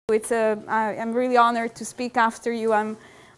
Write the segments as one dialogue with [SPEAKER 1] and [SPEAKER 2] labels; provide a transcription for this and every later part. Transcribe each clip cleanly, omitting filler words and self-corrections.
[SPEAKER 1] I'm really honored to speak after you.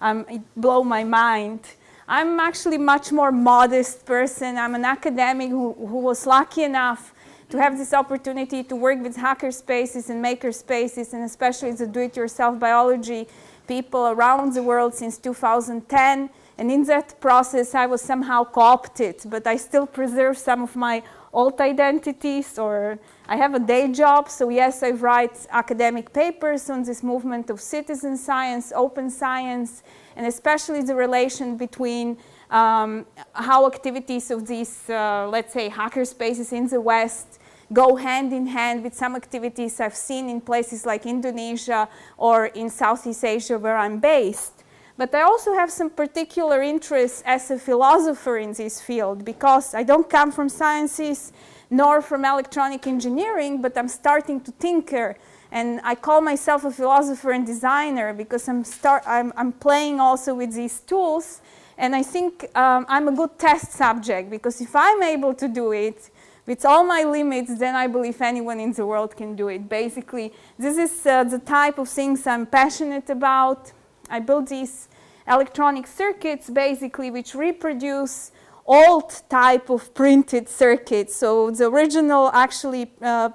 [SPEAKER 1] It blows my mind. I'm actually a much more modest person. I'm an academic who was lucky enough to have this opportunity to work with hacker spaces and maker spaces, and especially the do-it-yourself biology people around the world since 2010. And in that process, I was somehow co-opted, but I still preserve some of my old identities, or I have a day job. So yes, I write academic papers on this movement of citizen science, open science, and especially the relation between how activities of these, let's say, hacker spaces in the West go hand in hand with some activities I've seen in places like Indonesia or in Southeast Asia where I'm based. But I also have some particular interests as a philosopher in this field, because I don't come from sciences nor from electronic engineering, but I'm starting to tinker. And I call myself a philosopher and designer because I'm playing also with these tools. And I think I'm a good test subject, because if I'm able to do it with all my limits, then I believe anyone in the world can do it. Basically, this is the type of things I'm passionate about. I built these electronic circuits, basically, which reproduce old type of printed circuits. So the original actually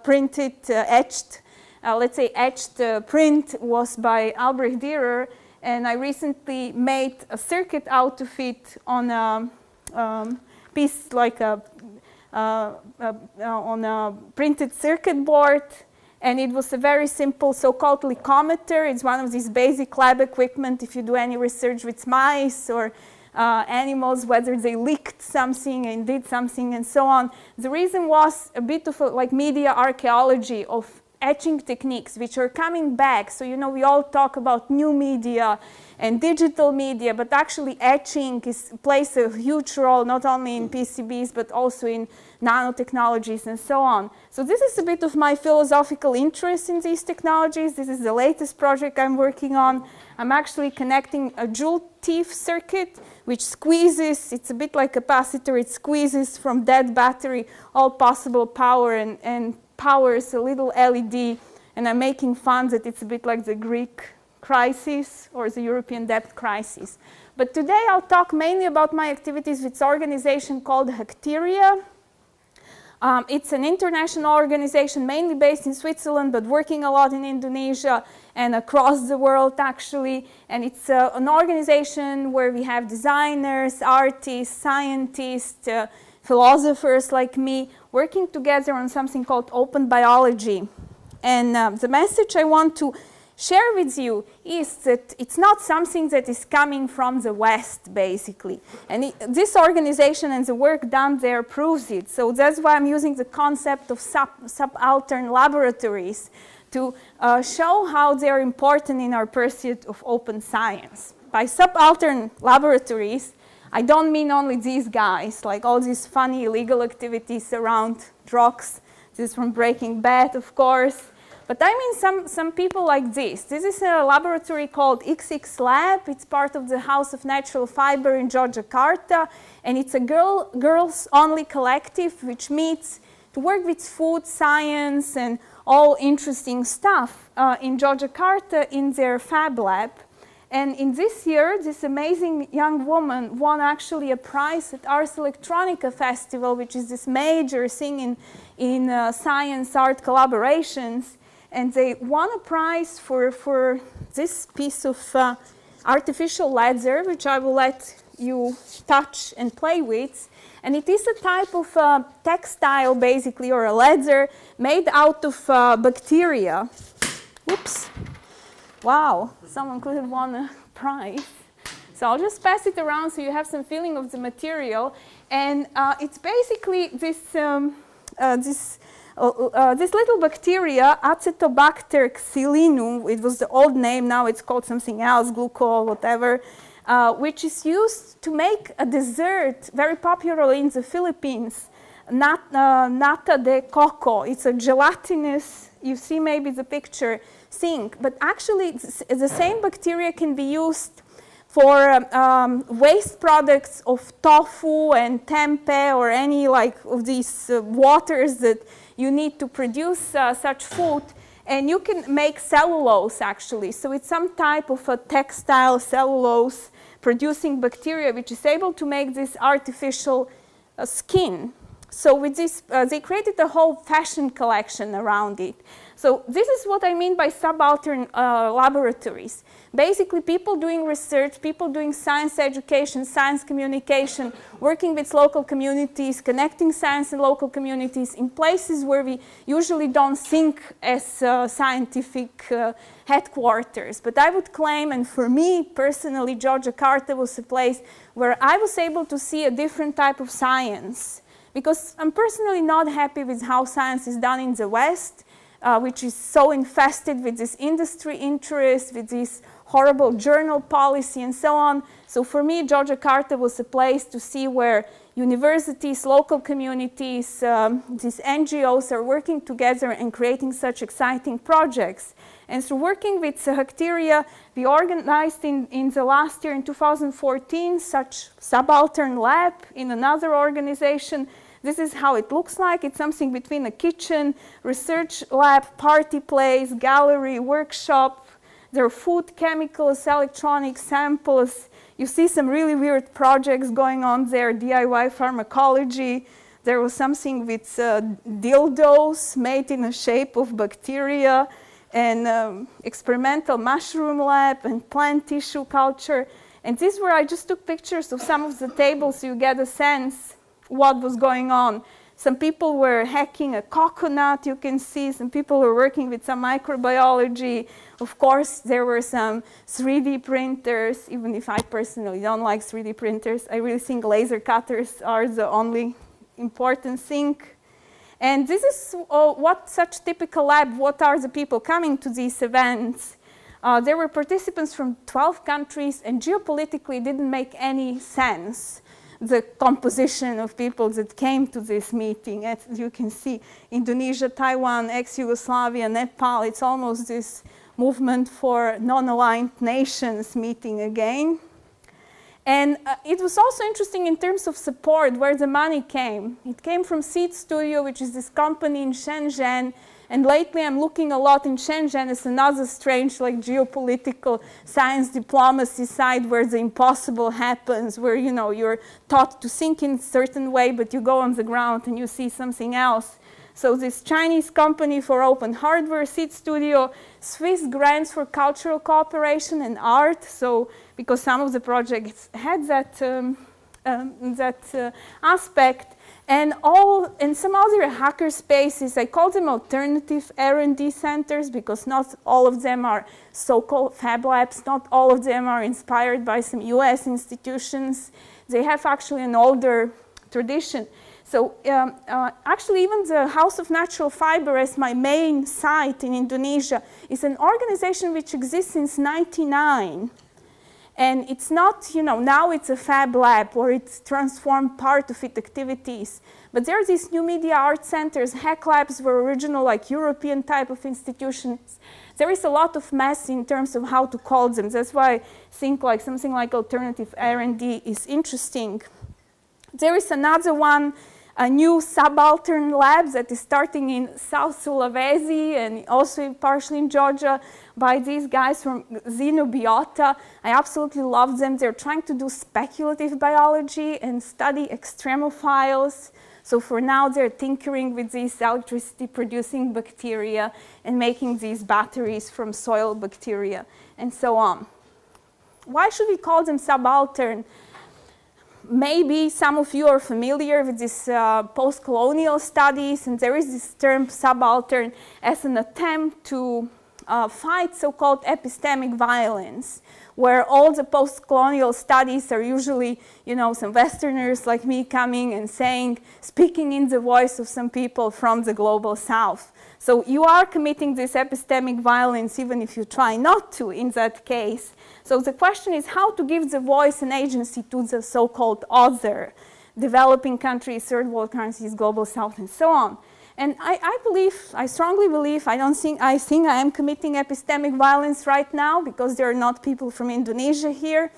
[SPEAKER 1] printed, etched, let's say etched print was by Albrecht Dürer, and I recently made a circuit out of it on a piece like on a printed circuit board. And it was a very simple so-called lichometer. It's one of these basic lab equipment if you do any research with mice or animals, whether they licked something and did something and so on. The reason was a bit of like media archaeology of etching techniques, which are coming back. So, you know, we all talk about new media and digital media, but actually etching plays a huge role, not only in PCBs, but also in nanotechnologies and so on. So this is a bit of my philosophical interest in these technologies. This is the latest project I'm working on. I'm actually connecting a joule thief circuit, which squeezes, it's a bit like a capacitor, it squeezes from that battery all possible power and powers a little LED. And I'm making fun that it's a bit like the Greek crisis or the European debt crisis. But today I'll talk mainly about my activities with an organization called Kera. It's an international organization mainly based in Switzerland, but working a lot in Indonesia and across the world actually. And it's an organization where we have designers, artists, scientists, philosophers like me working together on something called open biology. And the message I want to share with you is that it's not something that is coming from the West, basically. And this organization and the work done there proves it. So that's why I'm using the concept of subaltern laboratories to show how they're important in our pursuit of open science. By subaltern laboratories, I don't mean only these guys, like all these funny illegal activities around drugs. This is from Breaking Bad, of course. But I mean some people like this. This is a laboratory called XX Lab. It's part of the House of Natural Fiber in Yogyakarta. And it's a girls-only collective which meets to work with food science and all interesting stuff in Yogyakarta in their fab lab. And in this year, this amazing young woman won actually a prize at Ars Electronica Festival, which is this major thing in science art collaborations. And they won a prize for this piece of artificial leather, which I will let you touch and play with. And it is a type of textile, basically, or a leather made out of bacteria. Oops. Wow, someone could have won a prize. So I'll just pass it around so you have some feeling of the material. And it's basically this little bacteria, Acetobacter xylinum, it was the old name, now it's called something else, glucol, whatever, which is used to make a dessert very popular in the Philippines, nata de coco. It's a gelatinous, you see maybe the picture, thing. But actually, the same bacteria can be used for waste products of tofu and tempeh or any like of these waters that you need to produce such food. And you can make cellulose, actually. So it's some type of a textile cellulose producing bacteria which is able to make this artificial skin. So with this, they created a whole fashion collection around it. So this is what I mean by subaltern laboratories. Basically, people doing research, people doing science education, science communication, working with local communities, connecting science and local communities in places where we usually don't think as scientific headquarters. But I would claim, and for me personally, Jakarta was a place where I was able to see a different type of science. Because I'm personally not happy with how science is done in the West, which is so infested with this industry interest, with this horrible journal policy and so on. So for me, Jakarta was a place to see where universities, local communities, these NGOs are working together and creating such exciting projects. And through working with Bacteria, we organized in the last year, in 2014, such subaltern lab in another organization. This is how it looks like. It's something between a kitchen, research lab, party place, gallery, workshop. There are food, chemicals, electronics, samples. You see some really weird projects going on there, DIY pharmacology. There was something with dildos made in the shape of bacteria, and experimental mushroom lab, and plant tissue culture. And this is where I just took pictures of some of the tables so you get a sense what was going on. Some people were hacking a coconut, you can see. Some people were working with some microbiology. Of course, there were some 3D printers, even if I personally don't like 3D printers. I really think laser cutters are the only important thing. And this is what such typical lab, what are the people coming to these events? There were participants from 12 countries, and geopolitically it didn't make any sense, the composition of people that came to this meeting. As you can see, Indonesia, Taiwan, ex-Yugoslavia, Nepal, it's almost this movement for non-aligned nations meeting again. And it was also interesting in terms of support, where the money came. It came from Seed Studio, which is this company in Shenzhen. And lately I'm looking a lot in Shenzhen as another strange, like, geopolitical science diplomacy side where the impossible happens, where, you know, you're taught to think in a certain way, but you go on the ground and you see something else. So this Chinese company for open hardware, Seed Studio, Swiss grants for cultural cooperation and art. So because some of the projects had that, aspect. And some other hacker spaces, I call them alternative R&D centers, because not all of them are so-called fab labs, not all of them are inspired by some US institutions. They have actually an older tradition. So actually even the House of Natural Fiber, as my main site in Indonesia, is an organization which exists since '99. And it's not, you know, now it's a fab lab or it's transformed part of its activities. But there are these new media art centers. Hack labs were original, like, European type of institutions. There is a lot of mess in terms of how to call them. That's why I think like something like alternative R&D is interesting. There is another one, a new subaltern lab that is starting in South Sulawesi and also partially in Georgia by these guys from Xenobiota. I absolutely love them. They're trying to do speculative biology and study extremophiles. So for now, they're tinkering with these electricity-producing bacteria and making these batteries from soil bacteria and so on. Why should we call them subaltern? Maybe some of you are familiar with this postcolonial studies, and there is this term subaltern as an attempt to fight so-called epistemic violence, where all the postcolonial studies are usually, you know, some Westerners like me coming and saying, speaking in the voice of some people from the global South. So you are committing this epistemic violence even if you try not to in that case. So the question is how to give the voice and agency to the so-called other, developing countries, third world countries, global South, and so on. And I strongly believe, I think I am committing epistemic violence right now because there are not people from Indonesia here.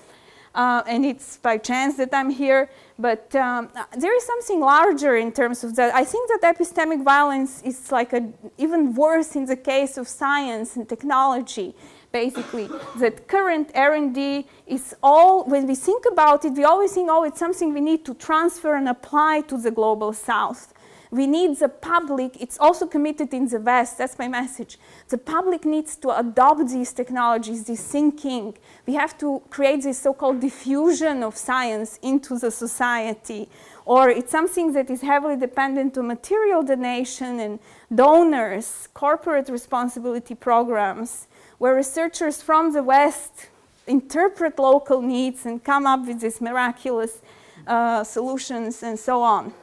[SPEAKER 1] and it's by chance that I'm here, but there is something larger in terms of that. I think that epistemic violence is like even worse in the case of science and technology, basically. That current R&D is all, when we think about it, we always think, oh, it's something we need to transfer and apply to the global south. We need the public, it's also committed in the West, that's my message. The public needs to adopt these technologies, this thinking. We have to create this so-called diffusion of science into the society. Or it's something that is heavily dependent on material donation and donors, corporate responsibility programs, where researchers from the West interpret local needs and come up with these miraculous solutions and so on.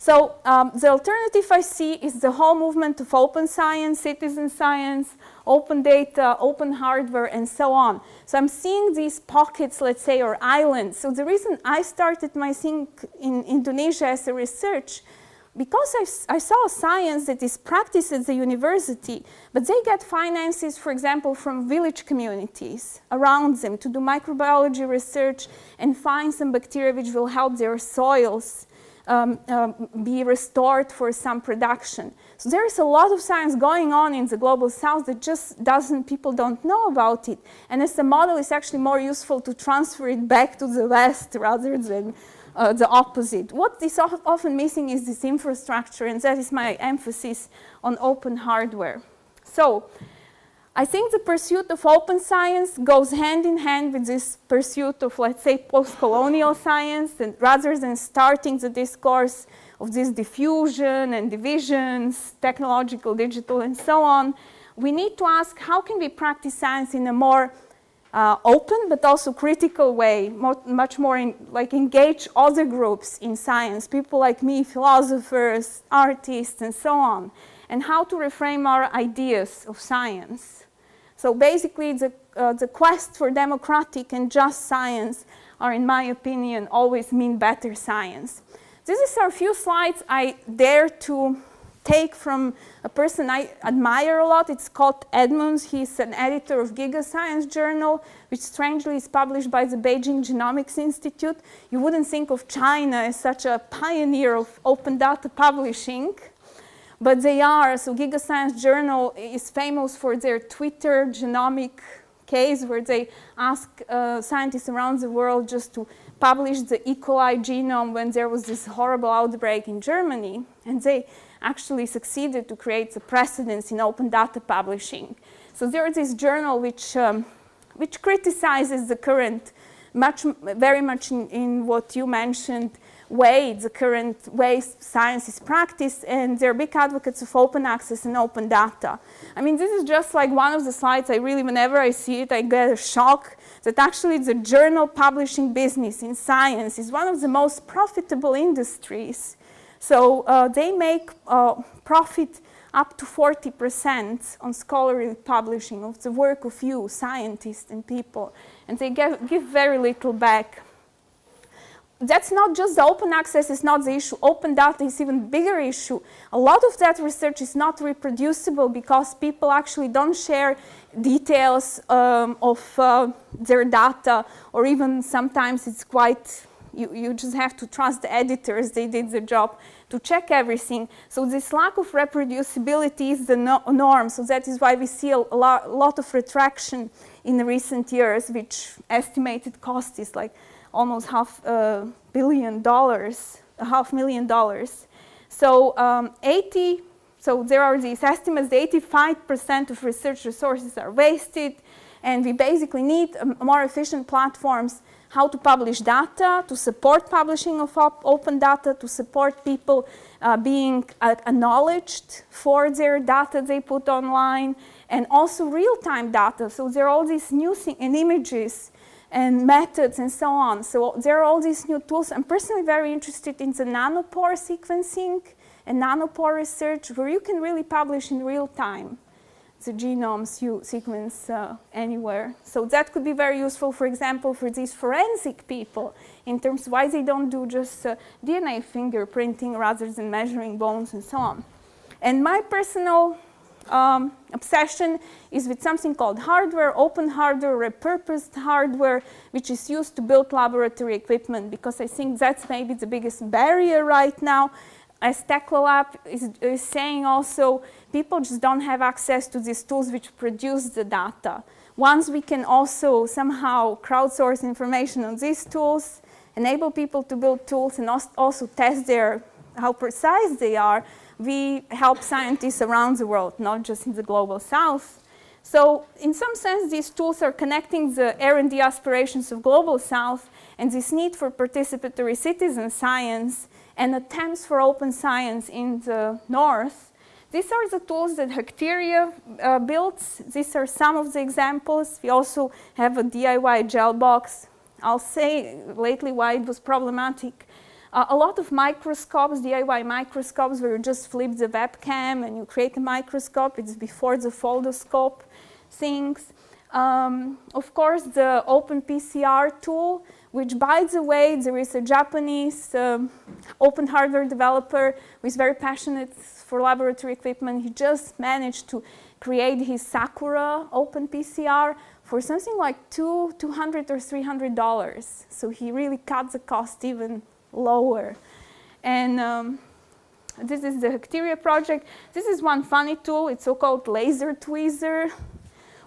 [SPEAKER 1] So the alternative I see is the whole movement of open science, citizen science, open data, open hardware, and so on. So I'm seeing these pockets, let's say, or islands. So the reason I started my thing in Indonesia as a research, because I saw science that is practiced at the university, but they get finances, for example, from village communities around them to do microbiology research and find some bacteria which will help their soils be restored for some production. So there is a lot of science going on in the global south that just people don't know about it. And as a model, it's actually more useful to transfer it back to the West rather than the opposite. What is often missing is this infrastructure, and that is my emphasis on open hardware. So I think the pursuit of open science goes hand in hand with this pursuit of, let's say, post-colonial science, and rather than starting the discourse of this diffusion and divisions, technological, digital, and so on, we need to ask how can we practice science in a more open but also critical way, much more like engage other groups in science, people like me, philosophers, artists, and so on, and how to reframe our ideas of science. So basically, the quest for democratic and just science are, in my opinion, always mean better science. These are a few slides I dare to take from a person I admire a lot. It's called Edmunds. He's an editor of Giga Science Journal, which strangely is published by the Beijing Genomics Institute. You wouldn't think of China as such a pioneer of open data publishing, but they are. So Giga Science Journal is famous for their Twitter genomic case where they ask scientists around the world just to publish the E. coli genome when there was this horrible outbreak in Germany. And they actually succeeded to create the precedence in open data publishing. So there is this journal which criticizes the current, very much in what you mentioned, the current way science is practiced, and they're big advocates of open access and open data. I mean, this is just like one of the slides whenever I see it, I get a shock that actually the journal publishing business in science is one of the most profitable industries. So they make profit up to 40% on scholarly publishing of the work of you, scientists and people, and they give very little back. That's not just the open access is not the issue. Open data is even bigger issue. A lot of that research is not reproducible because people actually don't share details of their data, or even sometimes it's quite, you just have to trust the editors, they did the job to check everything. So this lack of reproducibility is the norm. So that is why we see a lot of retraction in the recent years, which estimated cost is like almost $500 million. So there are these estimates, 85% of research resources are wasted, and we basically need more efficient platforms how to publish data, to support publishing of open data, to support people being acknowledged for their data they put online, and also real-time data. So there are all these new things and images and methods and so on. So there are all these new tools. I'm personally very interested in the nanopore sequencing and nanopore research, where you can really publish in real time the genomes you sequence anywhere. So that could be very useful, for example, for these forensic people, in terms of why they don't do just DNA fingerprinting rather than measuring bones and so on. And my personal obsession is with something called hardware, open hardware, repurposed hardware, which is used to build laboratory equipment, because I think that's maybe the biggest barrier right now. As TechLab is saying also, people just don't have access to these tools which produce the data. Once we can also somehow crowdsource information on these tools, enable people to build tools and also test how precise they are, we help scientists around the world, not just in the global south. So in some sense, these tools are connecting the R&D aspirations of global south and this need for participatory citizen science and attempts for open science in the north. These are the tools that Kera builds. These are some of the examples. We also have a DIY gel box. I'll say lately why it was problematic. A lot of microscopes, DIY microscopes, where you just flip the webcam and you create a microscope. It's before the foldoscope things. Of course, the open PCR tool, which, by the way, there is a Japanese open hardware developer who is very passionate for laboratory equipment. He just managed to create his Sakura open PCR for something like $200 or $300. So he really cut the cost even lower. And this is the Kera project. This is one funny tool. It's so-called laser tweezer,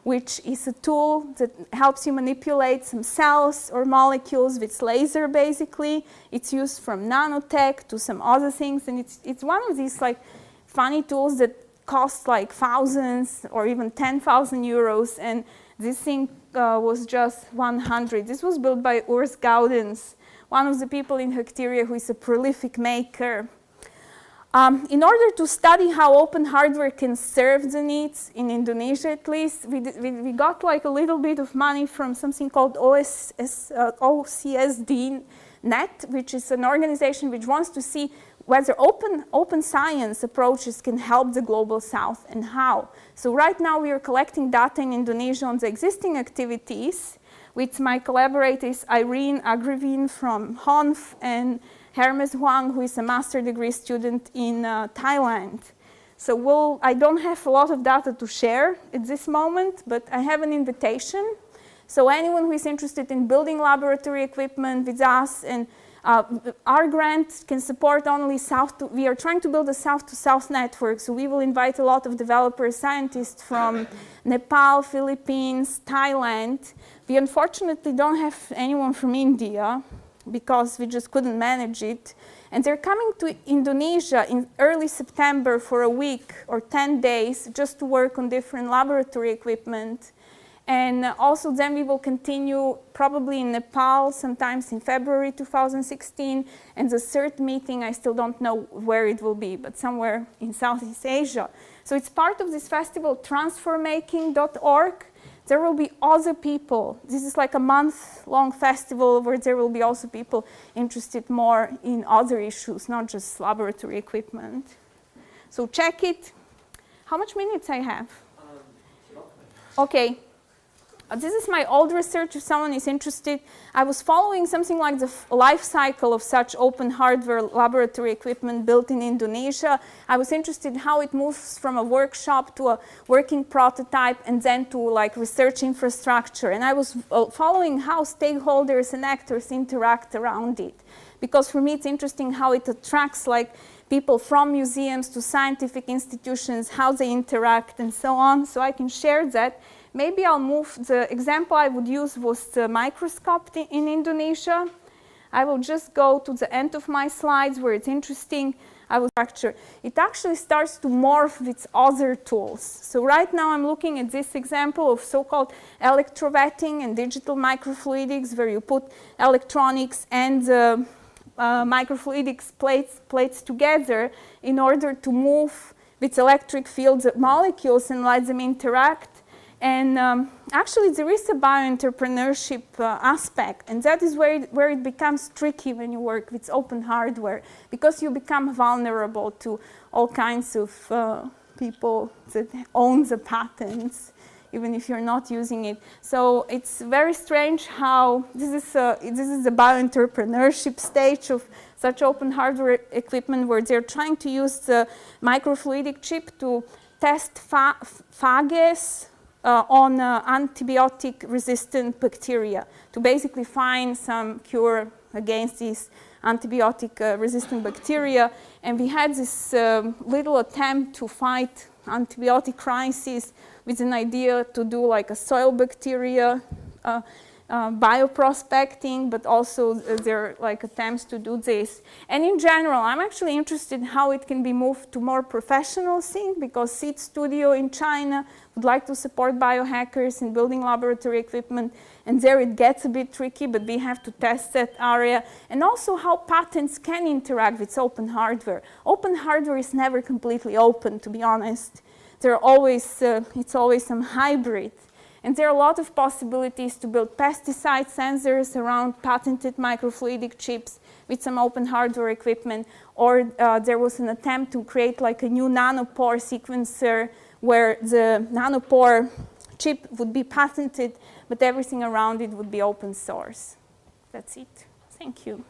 [SPEAKER 1] which is a tool that helps you manipulate some cells or molecules with laser, basically. It's used from nanotech to some other things, and it's one of these like funny tools that costs like thousands or even 10,000 euros, and this thing was just 100. This was built by Urs Gaudens, one of the people in Kera who is a prolific maker. In order to study how open hardware can serve the needs, in Indonesia at least, we got like a little bit of money from something called OCSD Net, which is an organization which wants to see whether open science approaches can help the global south and how. So right now we are collecting data in Indonesia on the existing activities with my collaborators Irene Agrivin from HONF and Hermes Huang, who is a master degree student in Thailand. So I don't have a lot of data to share at this moment, but I have an invitation. So anyone who is interested in building laboratory equipment with us, and our grant can support only we are trying to build a south-to-south network, so we will invite a lot of developers, scientists from Nepal, Philippines, Thailand. We unfortunately don't have anyone from India, because we just couldn't manage it. And they're coming to Indonesia in early September for a week or 10 days just to work on different laboratory equipment. And also then we will continue probably in Nepal, sometimes in February 2016. And the third meeting, I still don't know where it will be, but somewhere in Southeast Asia. So it's part of this festival, transformaking.org. There will be other people. This is like a month-long festival where there will be also people interested more in other issues, not just laboratory equipment. So check it. How much minutes I have? Okay. This is my old research, if someone is interested. I was following something like the life cycle of such open hardware laboratory equipment built in Indonesia. I was interested in how it moves from a workshop to a working prototype and then to like research infrastructure. And I was following how stakeholders and actors interact around it. Because for me it's interesting how it attracts like people from museums to scientific institutions, how they interact and so on. So I can share that. Maybe I'll move, the example I would use was the microscope in Indonesia. I will just go to the end of my slides where it's interesting. I will structure. It actually starts to morph with other tools. So right now I'm looking at this example of so-called electrowetting and digital microfluidics, where you put electronics and microfluidics plates together in order to move with electric fields of molecules and let them interact. And actually, there is a bioentrepreneurship aspect, and that is where it becomes tricky when you work with open hardware, because you become vulnerable to all kinds of people that own the patents, even if you're not using it. So it's very strange how this is the bioentrepreneurship stage of such open hardware equipment, where they're trying to use the microfluidic chip to test phages on antibiotic-resistant bacteria to basically find some cure against these antibiotic-resistant bacteria. And we had this little attempt to fight antibiotic crisis with an idea to do like a soil bacteria bioprospecting, but also there are like attempts to do this. And in general, I'm actually interested in how it can be moved to more professional thing, because Seed Studio in China would like to support biohackers in building laboratory equipment, and there it gets a bit tricky, but we have to test that area. And also how patents can interact with open hardware. Open hardware is never completely open, to be honest. There are always, it's always some hybrid. And there are a lot of possibilities to build pesticide sensors around patented microfluidic chips with some open hardware equipment. Or there was an attempt to create like a new nanopore sequencer where the nanopore chip would be patented, but everything around it would be open source. That's it. Thank you.